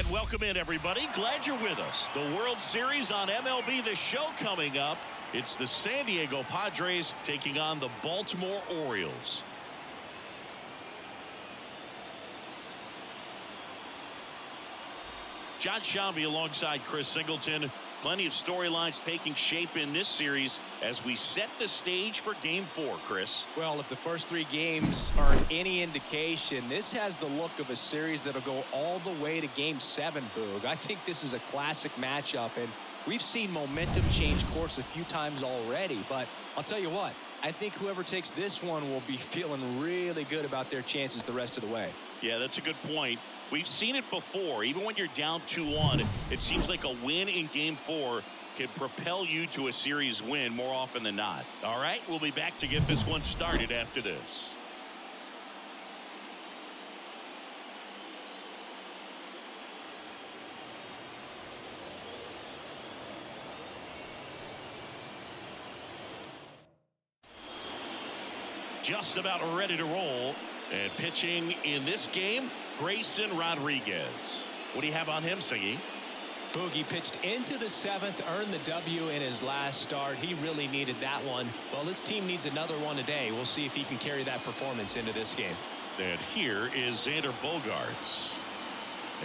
welcome in, everybody. Glad you're with us. The World Series on MLB The Show coming up. It's the San Diego Padres taking on the Baltimore Orioles. John Shambi alongside Chris Singleton. Plenty of storylines taking shape in this series as we set the stage for Game 4, Chris. Well, if the first 3 games are any indication, this has the look of a series that'll go all the way to Game 7, Boog. I think this is a classic matchup, and we've seen momentum change course a few times already. But I'll tell you what, I think whoever takes this one will be feeling really good about their chances the rest of the way. Yeah, that's a good point. We've seen it before. Even when you're down 2-1, it seems like a win in Game 4 can propel you to a series win more often than not. All right, we'll be back to get this one started after this. Just about ready to roll. And pitching in this game, Jurickson Rodriguez. What do you have on him, Siggy? Boogie pitched into the 7th, earned the W in his last start. He really needed that one. Well, this team needs another one today. We'll see if he can carry that performance into this game. And here is Xander Bogaerts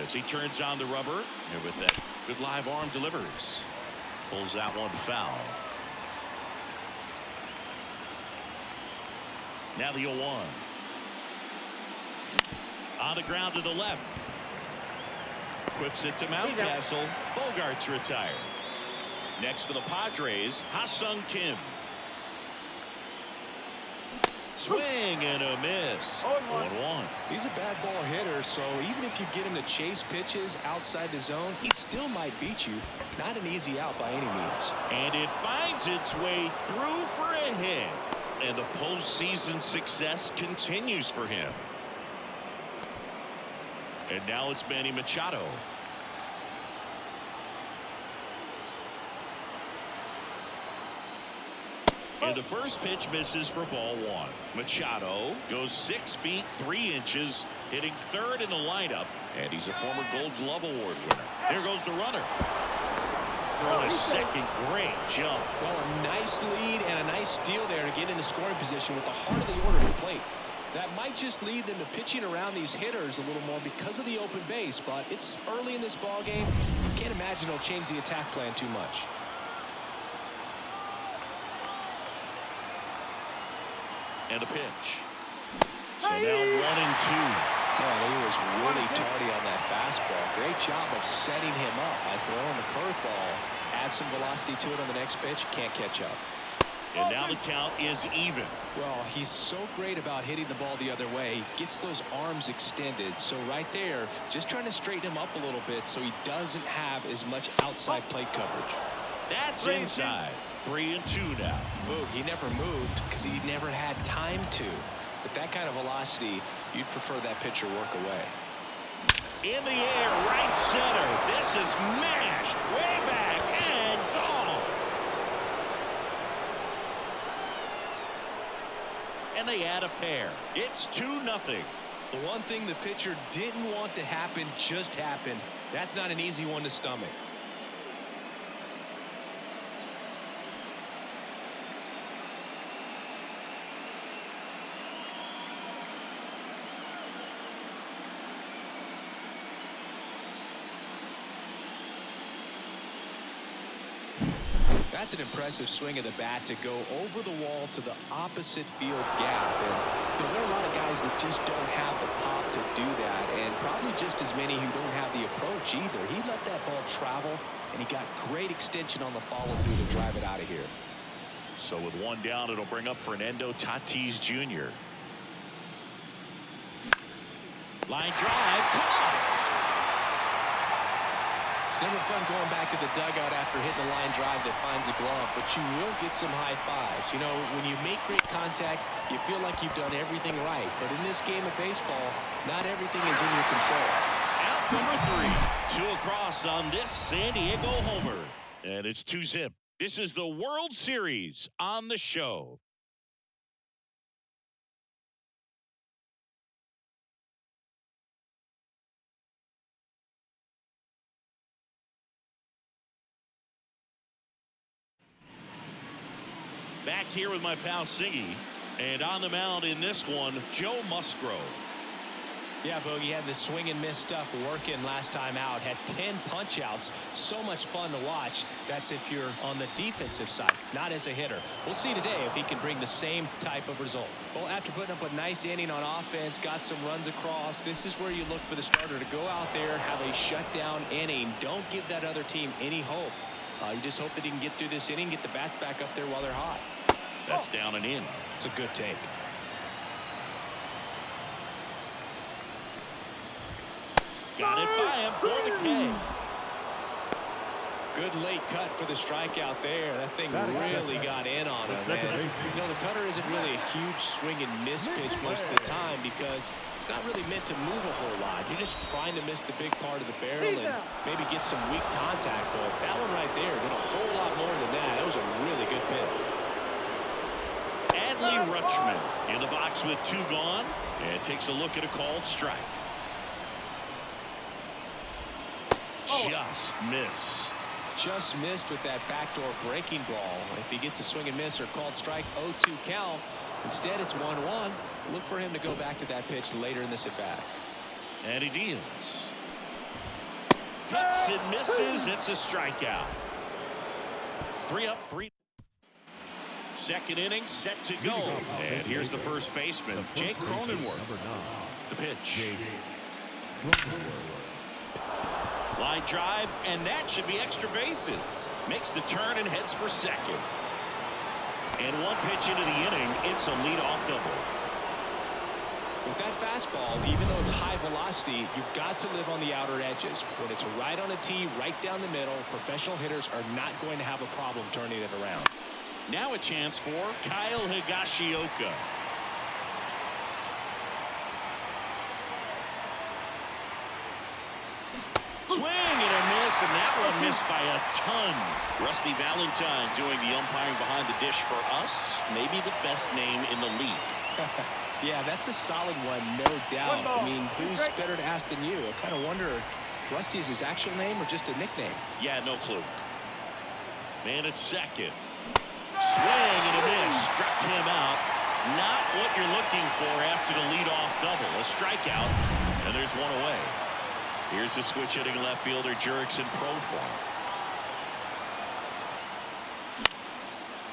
as he turns on the rubber, and with that good live arm delivers. Pulls that one foul. Now the 0-1. On the ground to the left. Whips it to Mountcastle. Bogaerts retired. Next for the Padres, Ha-Sung Kim. Swing and a miss. 1-1. He's a bad ball hitter, so even if you get him to chase pitches outside the zone, he still might beat you. Not an easy out by any means. And it finds its way through for a hit. And the postseason success continues for him. And now it's Manny Machado. And the first pitch misses for ball 1. Machado goes 6 feet 3 inches, hitting 3rd in the lineup, and he's a former Gold Glove Award winner. Here goes the runner. Throwing a second, great jump. Well, a nice lead and a nice steal there to get into scoring position with the heart of the order at the plate. That might just lead them to pitching around these hitters a little more because of the open base, but it's early in this ball game. Can't imagine it'll change the attack plan too much. And a pitch. So now 1-2. Man, he was really tardy on that fastball. Great job of setting him up by throwing the curveball. Add some velocity to it on the next pitch. Can't catch up. And now the count is even. Well, he's so great about hitting the ball the other way. He gets those arms extended. So right there, just trying to straighten him up a little bit so he doesn't have as much outside plate coverage. That's inside. 3-2 now. Boog, he never moved because he never had time to. With that kind of velocity, you'd prefer that pitcher work away. In the air, right center. This is mashed way back and gone. And they add a pair. It's 2-0. The one thing the pitcher didn't want to happen just happened. That's not an easy one to stomach. That's an impressive swing of the bat to go over the wall to the opposite field gap. And there are a lot of guys that just don't have the pop to do that, and probably just as many who don't have the approach either. He let that ball travel, and he got great extension on the follow-through to drive it out of here. So with 1 down, it'll bring up Fernando Tatis Jr. Line drive, caught. It's never fun going back to the dugout after hitting a line drive that finds a glove, but you will get some high fives. You know, when you make great contact, you feel like you've done everything right. But in this game of baseball, not everything is in your control. Out number 3. 2 across on this San Diego homer. And it's 2-zip. This is the World Series on the show. here with my pal Siggy. And on the mound in this one, Joe Musgrove. Yeah, Bogey had the swing and miss stuff working last time out. Had 10 punch outs. So much fun to watch. That's if you're on the defensive side, not as a hitter. We'll see today if he can bring the same type of result. Well, after putting up a nice inning on offense, got some runs across, this is where you look for the starter to go out there, have a shutdown inning. Don't give that other team any hope. You just hope that he can get through this inning, get the bats back up there while they're hot. That's down and in. It's a good take. Got it by him for the K. Good late cut for the strikeout there. That thing really got in on him. And, you know, the cutter isn't really a huge swing and miss pitch most of the time because it's not really meant to move a whole lot. You're just trying to miss the big part of the barrel and maybe get some weak contact. But that one right there did a whole lot more than that. That was a really good pitch. Adley Rutschman in the box with 2 gone and takes a look at a called strike. Just missed. Just missed with that backdoor breaking ball. If he gets a swing and miss or called strike, 0-2 count. Instead, it's 1-1. Look for him to go back to that pitch later in this at bat. And he deals. Cuts and misses. It's a strikeout. 3 up, 3. Second inning set to go. And here's the first baseman, Jake Cronenworth. The pitch. Line drive, and that should be extra bases. Makes the turn and heads for second. And 1 pitch into the inning, it's a leadoff double. With that fastball, even though it's high velocity, you've got to live on the outer edges. When it's right on a tee, right down the middle, professional hitters are not going to have a problem turning it around. Now a chance for Kyle Higashioka. Swing and a miss, and that one missed by a ton. Rusty Valentine doing the umpiring behind the dish for us. Maybe the best name in the league. Yeah, that's a solid one, no doubt. I mean, who's better to ask than you? I kind of wonder if Rusty is his actual name or just a nickname. Yeah, no clue. Man at second. Swing and a miss. Struck him out. Not what you're looking for after the leadoff double. A strikeout, and there's one away. Here's the switch hitting left fielder Jurickson Profar.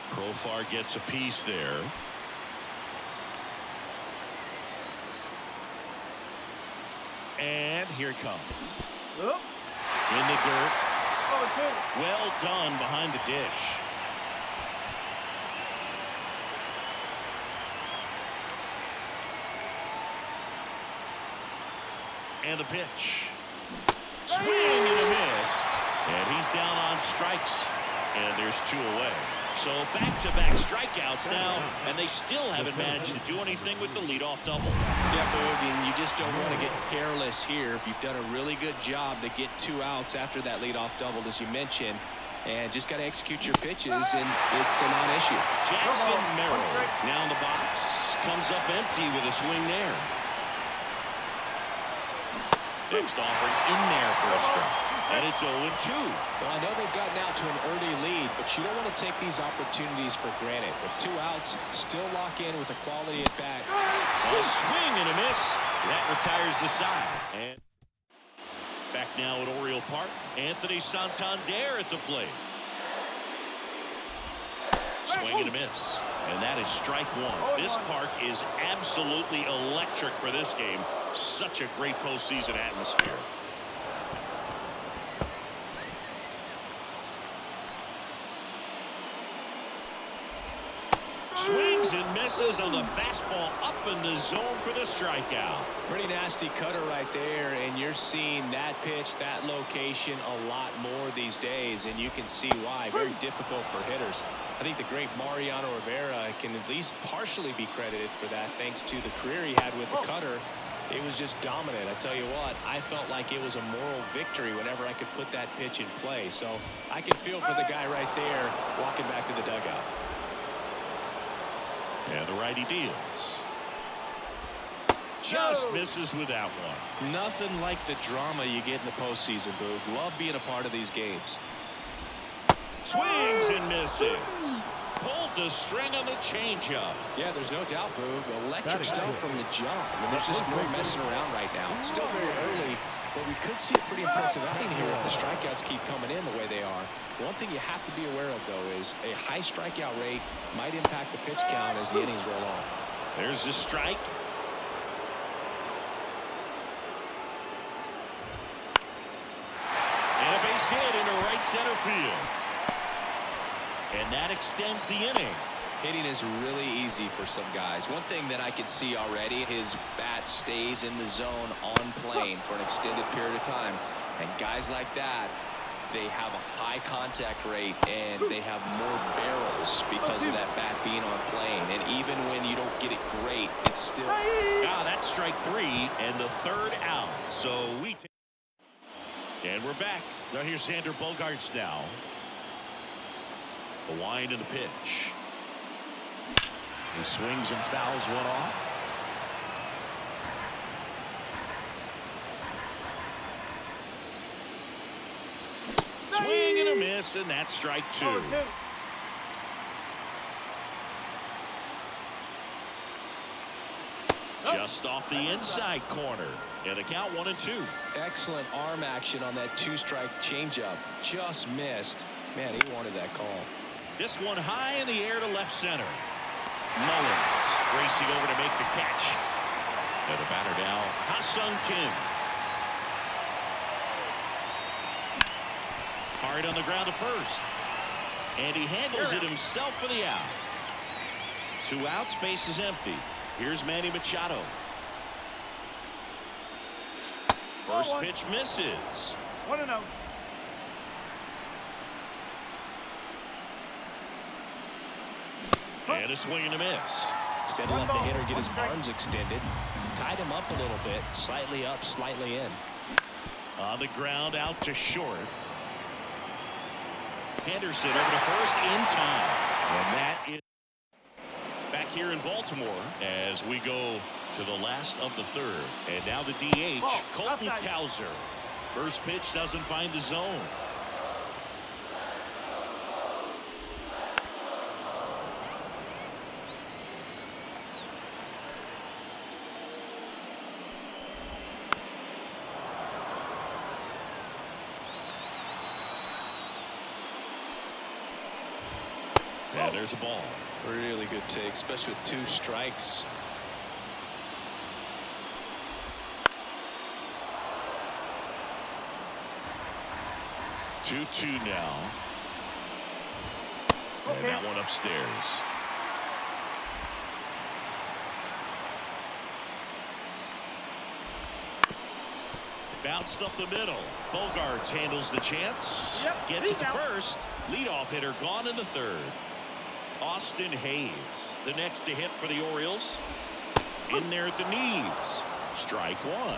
Profar gets a piece there. And here it comes. In the dirt. Well done behind the dish. And the pitch. Swing and a miss. And he's down on strikes. And there's 2 away. So back-to-back strikeouts now, and they still haven't managed to do anything with the leadoff double. Yeah, Boog, you just don't want to get careless here. You've done a really good job to get 2 outs after that leadoff double, as you mentioned. And just got to execute your pitches, and it's a non-issue. Jackson Merrill now in the box. Comes up empty with a swing there. Next offering in there for a strike. And it's 0-2. Well, I know they've gotten out to an early lead, but you don't want to take these opportunities for granted. With 2 outs, still lock in with a quality at bat. A swing and a miss. That retires the side. And back now at Oriole Park, Anthony Santander at the plate. Swing and a miss. And that is strike 1. This park is absolutely electric for this game. Such a great postseason atmosphere. Swings and misses on the fastball up in the zone for the strikeout. Pretty nasty cutter right there, and you're seeing that pitch, that location a lot more these days, and you can see why. Very difficult for hitters. I think the great Mariano Rivera can at least partially be credited for that thanks to the career he had with the cutter. It was just dominant. I tell you what, I felt like it was a moral victory whenever I could put that pitch in play. So I can feel for the guy right there walking back to the dugout. And the righty deals. Just misses with that one. Nothing like the drama you get in the postseason, Boog. Love being a part of these games. Swings and misses. pulled the string on the changeup. Yeah, there's no doubt, Boog. Electric stuff from the jump. I mean, there's just no messing around right now. It's still very early, but we could see a pretty impressive outing here if the strikeouts keep coming in the way they are. One thing you have to be aware of, though, is a high strikeout rate might impact the pitch count as the innings roll on. There's the strike. And a base hit into right center field. And that extends the inning. Hitting is really easy for some guys. One thing that I can see already, his bat stays in the zone on plane for an extended period of time. And guys like that, they have a high contact rate and they have more barrels because of that bat being on plane. And even when you don't get it great, it's still. Now that's strike 3 and the third out. So we take. And we're back. Now here's Xander Bogaerts now. The wind and the pitch. He swings and fouls one off. Swing and a miss, and that's strike 2. Just off the inside corner. And a count 1-2. Excellent arm action on that 2-strike changeup. Just missed. Man, he wanted that call. This one high in the air to left center. Mullins racing over to make the catch. And the batter now, Ha-Sung Kim. Hard on the ground to first. And he handles it himself for the out. 2 outs, base is empty. Here's Manny Machado. First pitch misses. 1-0. And a swing and a miss. Instead of let the hitter get his arms extended, tied him up a little bit, slightly up, slightly in. On the ground, out to short. Henderson over to first in time. And that is back here in Baltimore as we go to the last of the third. And now the DH, Colton Cowser. First pitch doesn't find the zone. And there's a ball. Really good take, especially with 2 strikes. Two now. And that one upstairs. Bounced up the middle. Bogaerts handles the chance. Gets it to first. Leadoff hitter gone in the third. Austin Hayes, the next to hit for the Orioles. In there at the knees. Strike 1.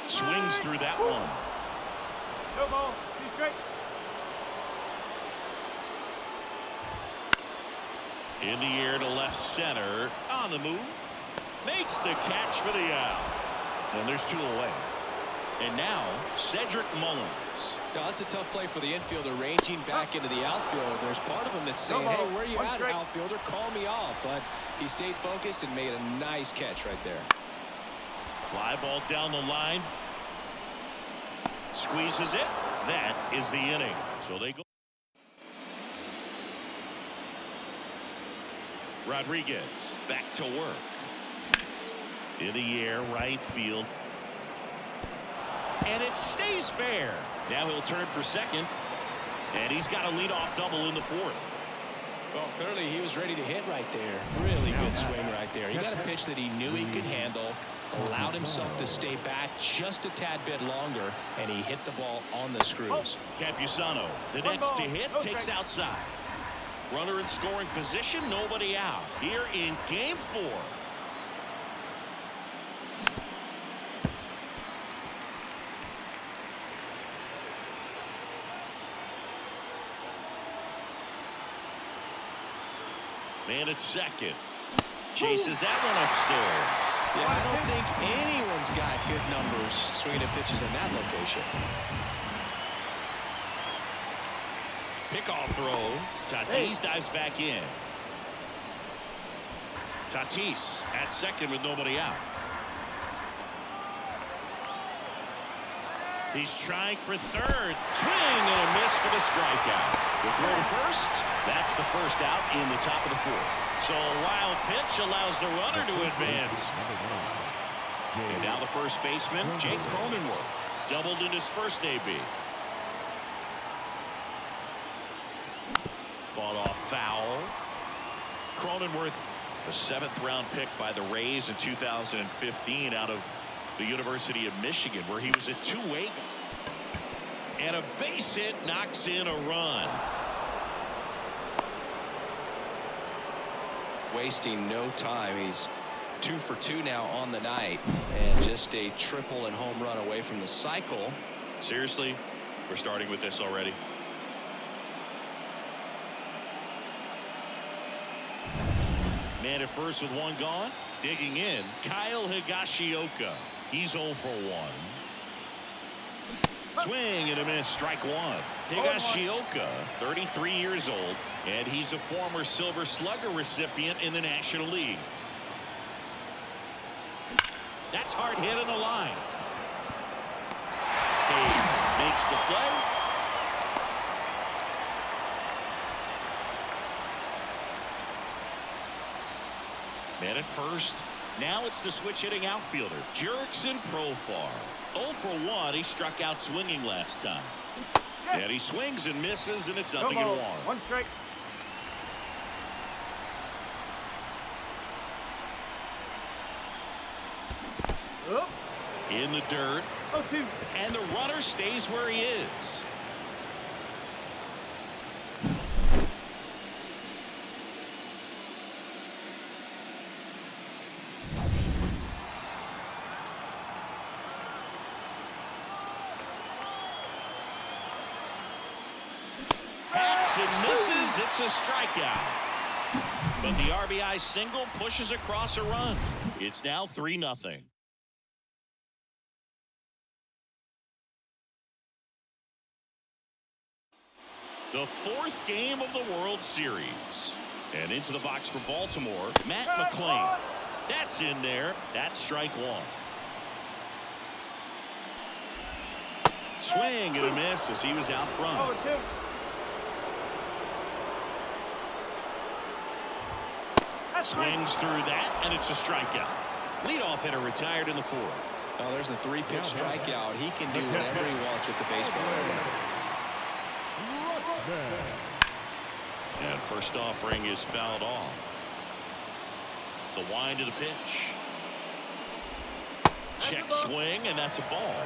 Swings through that one. No ball. Be straight. In the air to left center. On the move. Makes the catch for the out. And there's 2 away. And now Cedric Mullins. Now, that's a tough play for the infielder, ranging back into the outfield. There's part of him that's saying, hey, where are you at, outfielder? Call me off. But he stayed focused and made a nice catch right there. Fly ball down the line. Squeezes it. That is the inning. So they go. Rodriguez back to work. In the air, right field. And it stays fair. Now he'll turn for second. And he's got a leadoff double in the 4th. Well, clearly he was ready to hit right there. Really good swing right there. He got a pitch that he knew he could handle, allowed himself to stay back just a tad bit longer, and he hit the ball on the screws. Campusano, the next to hit, takes outside. Runner in scoring position, nobody out. Here in game 4. Man at second. Chases that one upstairs. Yeah, I don't think anyone's got good numbers swinging at pitches in that location. Pickoff throw. Tatis dives back in. Tatis at second with nobody out. He's trying for third. Swing and a miss for the strikeout. The throw to first. That's the first out in the top of the fourth. So a wild pitch allows the runner to advance. And now the first baseman, Jake Cronenworth, doubled in his first AB. Fought off foul. Cronenworth, a 7th-round pick by the Rays in 2015 out of the University of Michigan, where he was a two-way. And a base hit knocks in a run. Wasting no time. He's 2 for 2 now on the night, and just a triple and home run away from the cycle. Seriously, we're starting with this already. Man at first with one gone. Digging in, Kyle Higashioka. He's 0 for 1. Swing and a miss, strike one. Higashioka, 33 years old, and he's a former Silver Slugger recipient in the National League. That's hard hit on the line. Hayes makes the play. Man at first. Now it's the switch hitting outfielder, Jurickson Profar. 0 for 1. He struck out swinging last time. And he swings and misses, and it's nothing in 1. 1 strike. Oh. In the dirt. 0-2. And the runner stays where he is. And misses. It's a strikeout. But the RBI single pushes across a run. It's now 3-0. The 4th game of the World Series. And into the box for Baltimore, Matt McClain. That's in there. That's strike one. Swing and a miss as he was out front. 0-2. Swings through that, and it's a strikeout. Leadoff hitter retired in the 4th. Oh, there's a 3-pitch strikeout. He can do whatever he wants with the baseball. And first offering is fouled off. The wind of the pitch. Check swing, and that's a ball.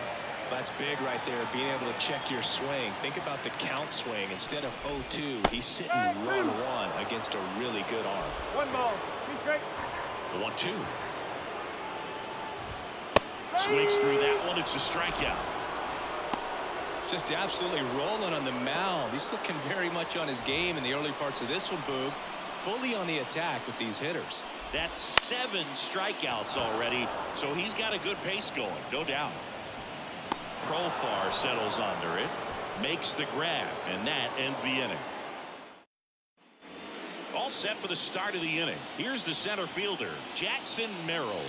That's big right there, being able to check your swing. Think about the count swing. Instead of 0-2, he's sitting 1-1 against a really good arm. 1 ball, 2 strike. The 1-2. Swings through that one. It's a strikeout. Just absolutely rolling on the mound. He's looking very much on his game in the early parts of this one, Boog. Fully on the attack with these hitters. That's 7 strikeouts already, so he's got a good pace going, no doubt. Profar settles under it, makes the grab, and that ends the inning. All set for the start of the inning. Here's the center fielder, Jackson Merrill.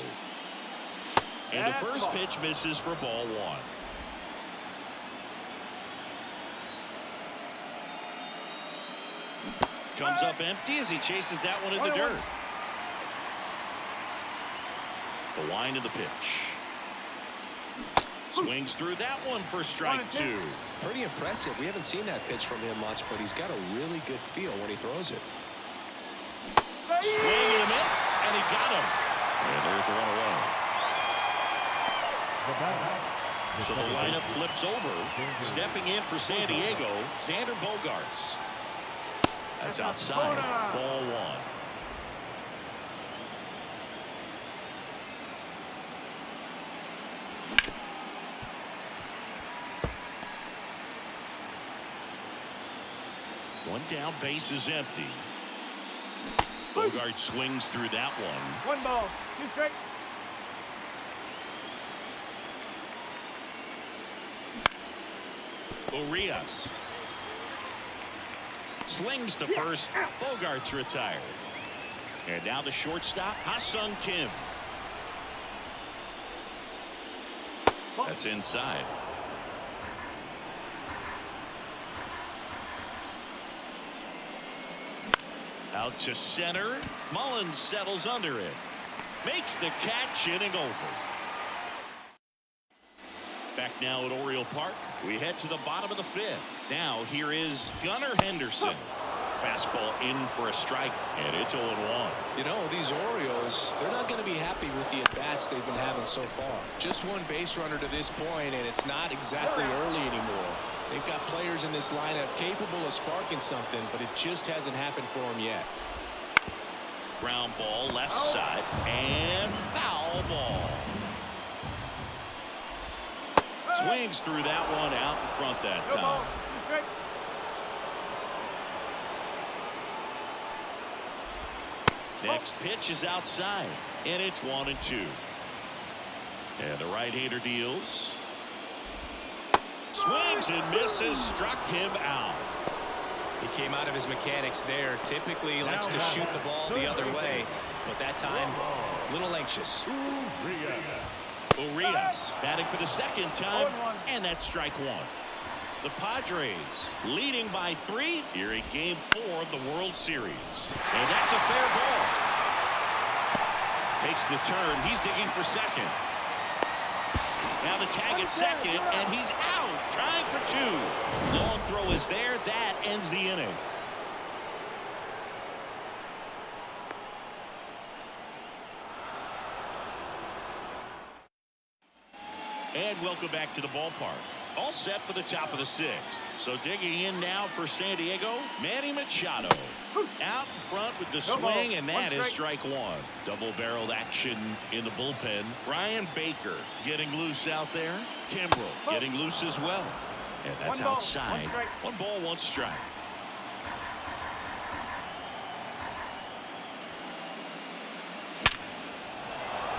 And the first pitch misses for ball 1. Comes up empty as he chases that one in the dirt. The wind of the pitch. Swings through that one for strike 2. Pretty impressive. We haven't seen that pitch from him much, but he's got a really good feel when he throws it. Swing and a miss, and he got him. And there's a run away. So the lineup flips over. Stepping in for San Diego, Xander Bogaerts. That's outside. Ball 1. One down, base is empty. Bogaerts swings through that one. 1 ball, 2 strike. Urias. Slings to first. Bogart's retired. And now the shortstop, Ha-Sung Kim. That's inside. Out to center. Mullins settles under it. Makes the catch, inning over. Back now at Oriole Park. We head to the bottom of the fifth. Now here is Gunnar Henderson. Fastball in for a strike, and it's 0-1. You know, these Orioles, they're not going to be happy with the at-bats they've been having so far. Just one base runner to this point, and it's not exactly early anymore. They've got players in this lineup capable of sparking something, but it just hasn't happened for them yet. Ground ball left side, and foul ball. Swings through that one out in front that time. Next pitch is outside, and it's 1-2. And the right-hander deals. Swings and misses, struck him out. He came out of his mechanics there. Typically he likes to shoot the ball the other way, but that time a little anxious. Urias batting for the second time, and that's strike one. The Padres leading by 3 here in Game 4 of the World Series. And that's a fair ball. Takes the turn. He's digging for second. Now the tag at second, and he's out. Trying for 2. Long throw is there. That ends the inning. And welcome back to the ballpark. All set for the top of the 6th. So digging in now for San Diego, Manny Machado. Out in front with the swing, and that is strike one. Double-barreled action in the bullpen. Ryan Baker getting loose out there. Kimbrel getting loose as well. And that's outside. 1 ball, 1 strike.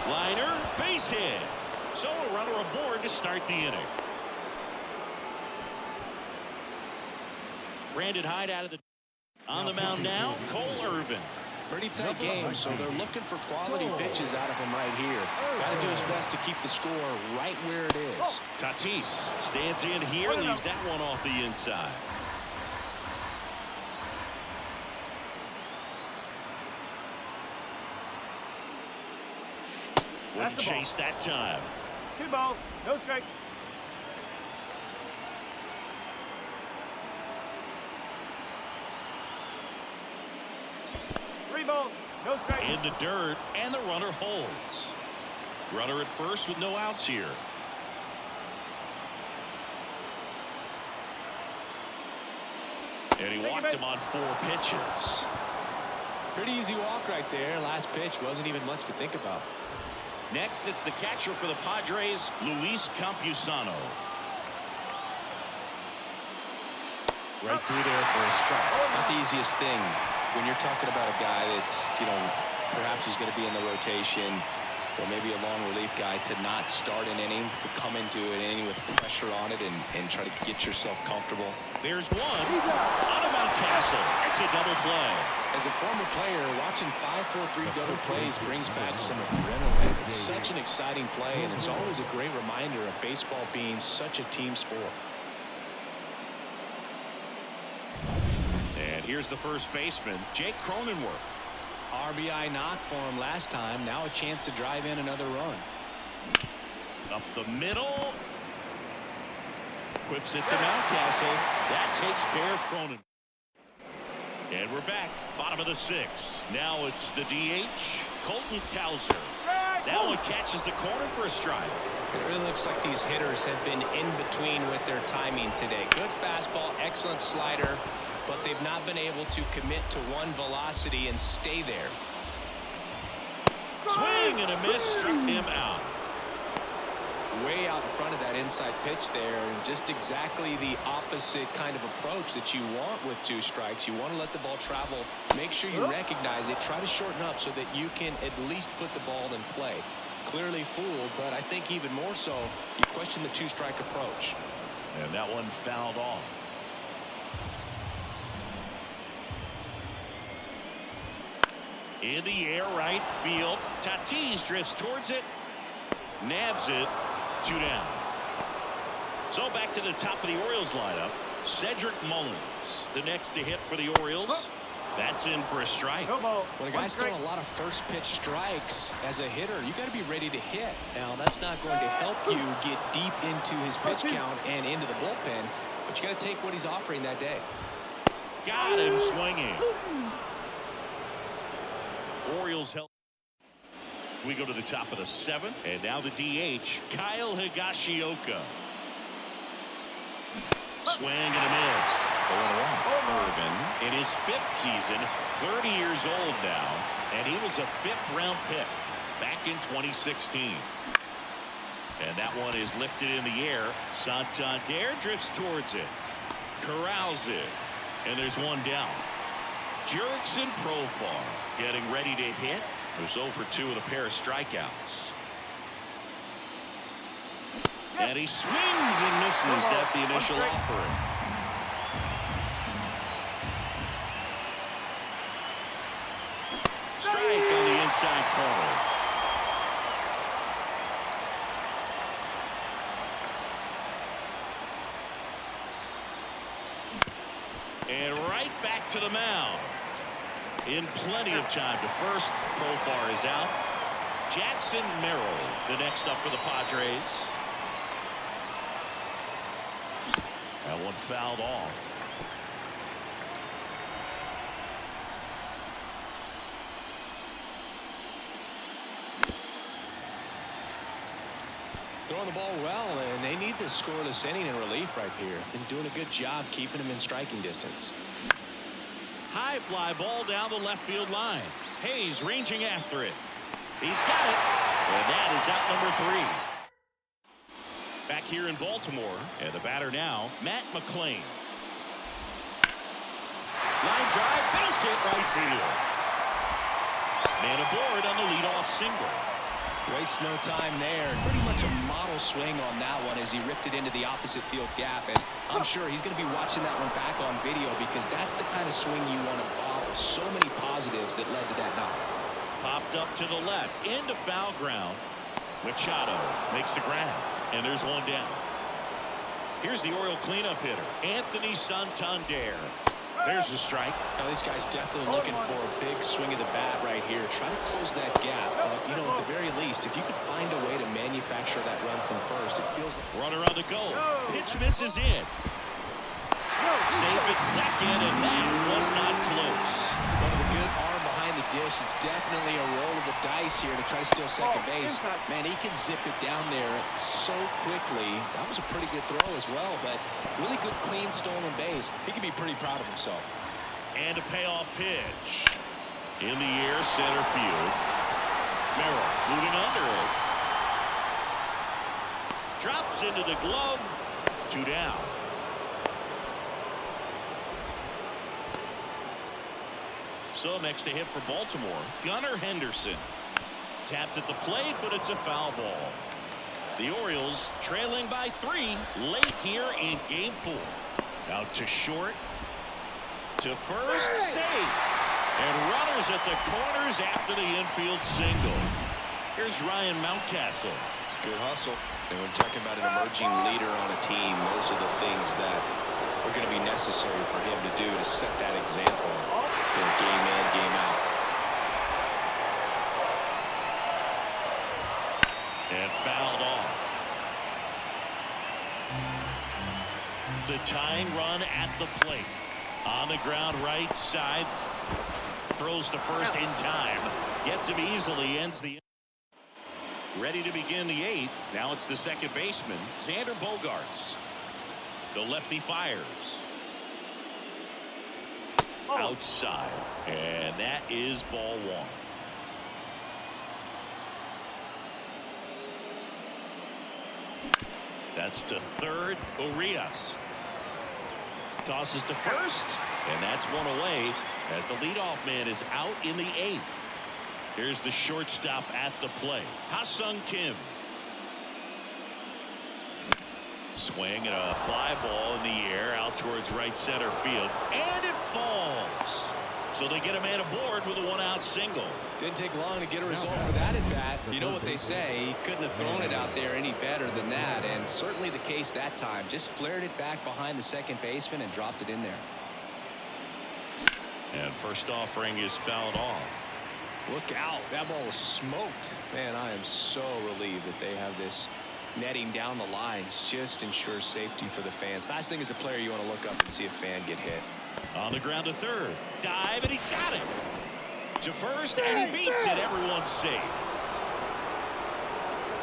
Liner, base hit. So a runner aboard to start the inning. Brandon Hyde out of the on the mound now. Cole Irvin. Pretty tight game, so they're looking for quality pitches out of him right here. Got to do his best to keep the score right where it is. Tatis stands in here, leaves that one off the inside. Wouldn't chase that time. 2 balls, no strikes. No strike. In the dirt, and the runner holds. Runner at first with no outs here. And he walked him on 4 pitches. Pretty easy walk right there. Last pitch wasn't even much to think about. Next, it's the catcher for the Padres, Luis Campusano. Right through there for a strike. Not the easiest thing when you're talking about a guy that's, perhaps he's going to be in the rotation, or maybe a long relief guy, to not start an inning, to come into an inning with pressure on it and try to get yourself comfortable. There's one on a Mountcastle. It's a double play. As a former player, watching 5-4-3 double plays brings back some adrenaline. It's such an exciting play, and it's always a great reminder of baseball being such a team sport. And here's the first baseman, Jake Cronenworth. RBI knock for him last time. Now a chance to drive in another run. Up the middle. Whips it to Mountcastle. That takes care of Cronin. And we're back. Bottom of the 6th. Now it's the DH, Colton Cowser. That one catches the corner for a strike. It really looks like these hitters have been in between with their timing today. Good fastball, excellent slider, but they've not been able to commit to one velocity and stay there. Swing and a miss, struck him out. Way out in front of that inside pitch there, and just exactly the opposite kind of approach that you want with 2 strikes. You want to let the ball travel, make sure you recognize it, try to shorten up so that you can at least put the ball in play. Clearly fooled, but I think even more so, you question the 2-strike approach. And that one fouled off. In the air, right field. Tatis drifts towards it. Nabs it. 2 down. So back to the top of the Orioles lineup. Cedric Mullins, the next to hit for the Orioles. That's in for a strike. No ball. When a guy's throwing a lot of first pitch strikes as a hitter, you got to be ready to hit. Now, that's not going to help you get deep into his pitch count and into the bullpen, but you got to take what he's offering that day. Got him swinging. Orioles help. We go to the top of the 7th, and now the DH, Kyle Higashioka. Swing and a miss. 0-1. Irvin in his 5th season, 30 years old now, and he was a 5th-round pick back in 2016. And that one is lifted in the air. Santander drifts towards it, corrals it, and there's one down. Jurickson Profar getting ready to hit. Was 0 for 2 with a pair of strikeouts. And he swings and misses at the initial offering. Strike on the inside corner. And right back to the mound. In plenty of time to first. Profar is out. Jackson Merrill, the next up for the Padres. That one fouled off. Throwing the ball well, and they need this scoreless inning in relief right here. Been doing a good job keeping him in striking distance. High fly ball down the left field line. Hayes ranging after it. He's got it. And that is out number 3. Back here in Baltimore, and the batter now, Matt McClain. Line drive, base hit right field. Man aboard on the leadoff single. Wastes no time there. Pretty much a model swing on that one as he ripped it into the opposite field gap. And I'm sure he's going to be watching that one back on video because that's the kind of swing you want to bottle. So many positives that led to that knock. Popped up to the left into foul ground. Machado makes the grab, and there's one down. Here's the Oriole cleanup hitter, Anthony Santander. There's the strike. Now, this guy's definitely looking for a big swing of the bat right here. Try to close that gap. But, you know, at the very least, if you could find a way to manufacture that run from first, it feels like... Runner on the go. Pitch misses in. Safe at second, and that was not close. One of the good arm behind the dish. It's definitely a roll of the dice here to try to steal second base. Man, he can zip it down there so quickly. That was a pretty good throw as well, but really good clean stolen base. He can be pretty proud of himself. And a payoff pitch. In the air, center field. Merrill moving under it. Drops into the glove. 2 down. So next to hit for Baltimore, Gunnar Henderson. Tapped at the plate, but it's a foul ball. The Orioles trailing by 3 late here in game 4. Out to short. To first, safe. And runners at the corners after the infield single. Here's Ryan Mountcastle. It's a good hustle. And when talking about an emerging leader on a team, those are the things that are going to be necessary for him to do to set that example. Game in, game out. And fouled off. The tying run at the plate. On the ground right side. Throws to first in time. Gets him easily. Ends the. Ready to begin the 8th. Now it's the second baseman, Xander Bogaerts. The lefty fires. Outside, and that is ball 1. That's to third. Urias tosses to first, and that's one away as the leadoff man is out in the 8th. Here's the shortstop at the plate, Ha-Sung Kim. Swing and a fly ball in the air out towards right center field, and it falls. So they get a man aboard with a one-out single. Didn't take long to get a result for that at bat. You know what they say, he couldn't have thrown it out there any better than that, and certainly the case that time. Just flared it back behind the second baseman and dropped it in there. And first offering is fouled off. Look out, that ball was smoked. Man, I am so relieved that they have this netting down the lines. Just ensures safety for the fans. Last thing as a player, you want to look up and see a fan get hit. On the ground to third. Dive, and he's got it. To first, and he beats it. Everyone's safe.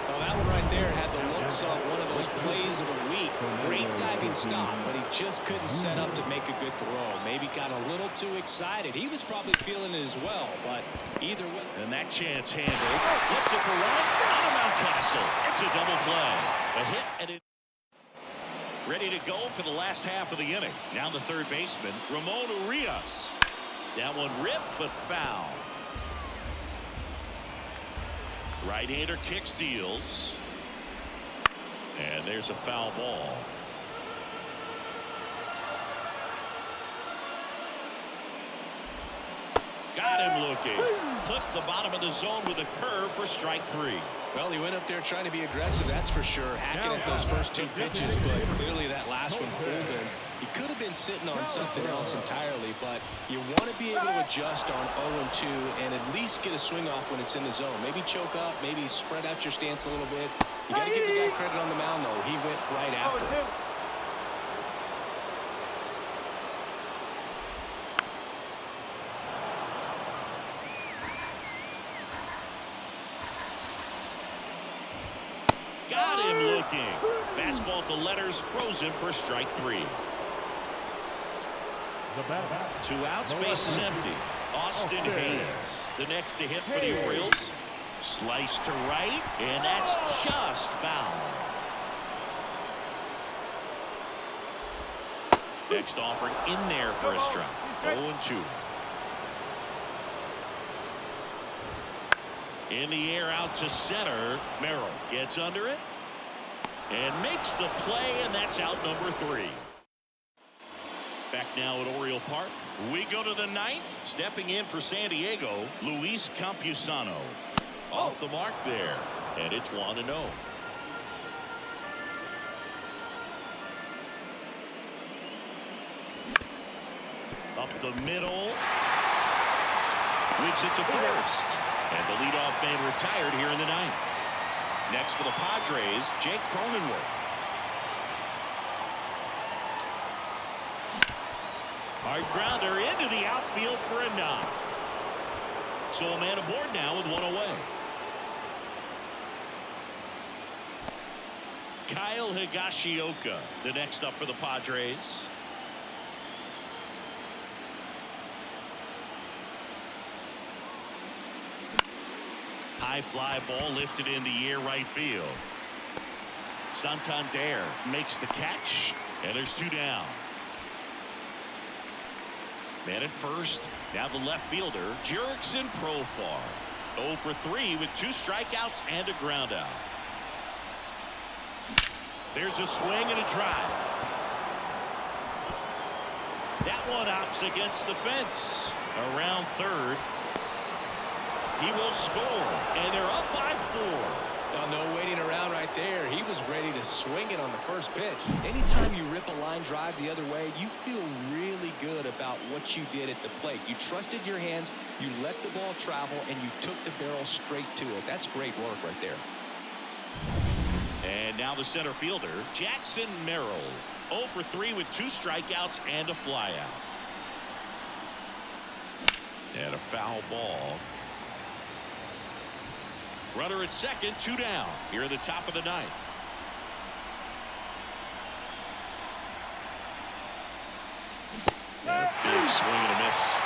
Well, that one right there had the looks of one of those plays of the week. Great diving stop, but he just couldn't set up to make a good throw. Maybe got a little too excited. He was probably feeling it as well, but either way. And that chance handled. Flips it for one. Out of Mountcastle. It's a double play. A hit and it. Ready to go for the last half of the inning. Now the third baseman, Ramon Urias. That one ripped, but foul. Right-hander kicks, deals. And there's a foul ball. Got him looking. Clipped the bottom of the zone with a curve for strike three. Well, he went up there trying to be aggressive, that's for sure. Hacking at those first two pitches, but clearly that last one fooled him. He could have been sitting on something else entirely, but you want to be able to adjust on 0-2 and at least get a swing off when it's in the zone. Maybe choke up, maybe spread out your stance a little bit. You got to give the guy credit on the mound, though. He went right after it. Got him looking. Fastball at the letters, frozen for strike three. 2 outs, base is empty. Austin Hayes, the next to hit for the Orioles. Slice to right, and that's just foul. Next offering in there for a strike. 0-2. In the air out to center. Merrill gets under it and makes the play, and that's out number 3. Back now at Oriole Park. We go to the 9th. Stepping in for San Diego, Luis Campusano. Off the mark there, and it's 1-0. Up the middle. Whips it to first. And the leadoff man retired here in the 9th. Next for the Padres, Jake Cronenworth. Hard grounder into the outfield for a knock. So a man aboard now with 1 away. Kyle Higashioka, the next up for the Padres. High fly ball lifted in the air right field. Santander makes the catch, and there's 2 down. Man at first, now the left fielder, Jurickson Profar. 0 for 3 with 2 strikeouts and a ground out. There's a swing and a drive. That one hops against the fence. Around third. He will score, and they're up by 4. No waiting around right there. He was ready to swing it on the first pitch. Anytime you rip a line drive the other way, you feel really good about what you did at the plate. You trusted your hands, you let the ball travel, and you took the barrel straight to it. That's great work right there. And now the center fielder, Jackson Merrill. 0 for 3 with 2 strikeouts and a flyout. And a foul ball. Runner at second, 2 down. Here at the top of the 9th. And a big swing and a miss.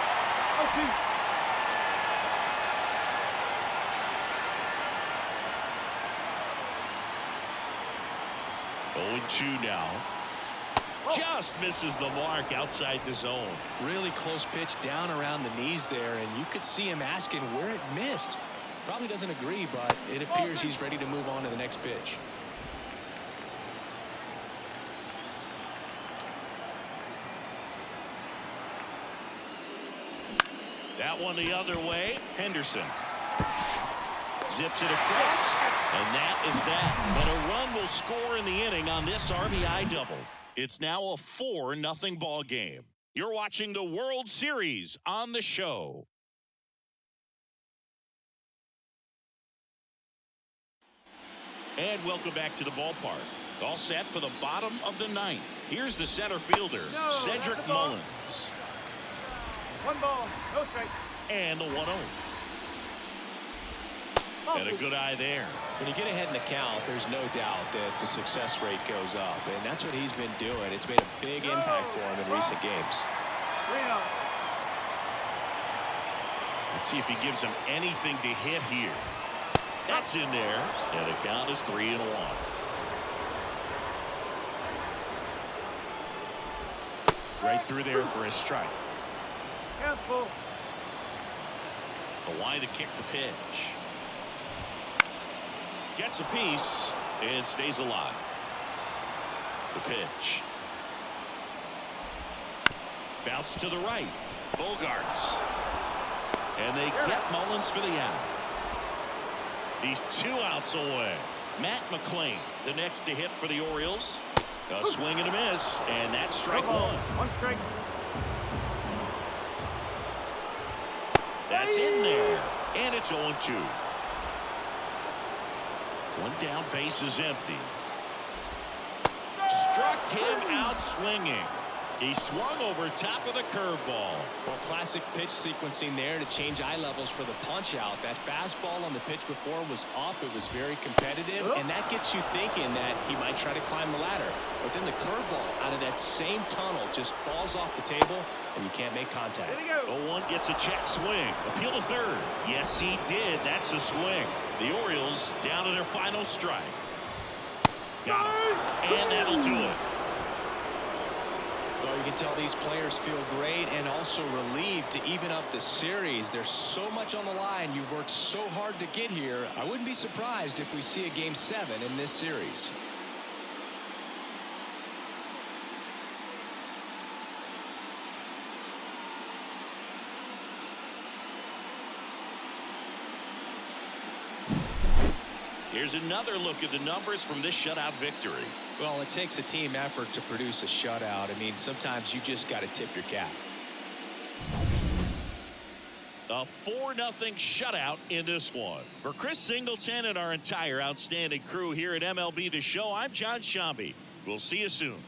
0-2 now. Just misses the mark outside the zone. Really close pitch down around the knees there, and you could see him asking where it missed. Probably doesn't agree, but it appears he's ready to move on to the next pitch. That one the other way. Henderson zips it across, and that is that. But a run will score in the inning on this RBI double. It's now a 4-0 ball game. You're watching the World Series on the show. And welcome back to the ballpark. All set for the bottom of the ninth. Here's the center fielder, Cedric Mullins. 1 ball, no strike. And the 1-0. And a good eye there. When you get ahead in the count, there's no doubt that the success rate goes up, and that's what he's been doing. It's made a big impact for him in recent games. 3-0. Let's see if he gives him anything to hit here. That's in there, and the count is 3-1. Right through there for a strike. Careful. A line to kick the pitch. Gets a piece and stays alive. The pitch. Bounce to the right. Bogarts. And they get Mullins for the out. He's 2 outs away. Matt McClain, the next to hit for the Orioles. A swing and a miss, and that's strike 1. 1 strike. That's in there, and it's 0-2. 1 down, base is empty. Struck him out swinging. He swung over top of the curveball. Well, classic pitch sequencing there to change eye levels for the punch out. That fastball on the pitch before was up. It was very competitive, and that gets you thinking that he might try to climb the ladder. But then the curveball out of that same tunnel just falls off the table, and you can't make contact. 0-1 gets a check swing. Appeal to third. Yes, he did. That's a swing. The Orioles down to their final strike. Got him. And that'll do it. Well, you can tell these players feel great and also relieved to even up the series. There's so much on the line. You've worked so hard to get here. I wouldn't be surprised if we see a Game 7 in this series. Here's another look at the numbers from this shutout victory. Well, it takes a team effort to produce a shutout. I mean, sometimes you just got to tip your cap. A 4-0 shutout in this one. For Chris Singleton and our entire outstanding crew here at MLB The Show, I'm John Shambi. We'll see you soon.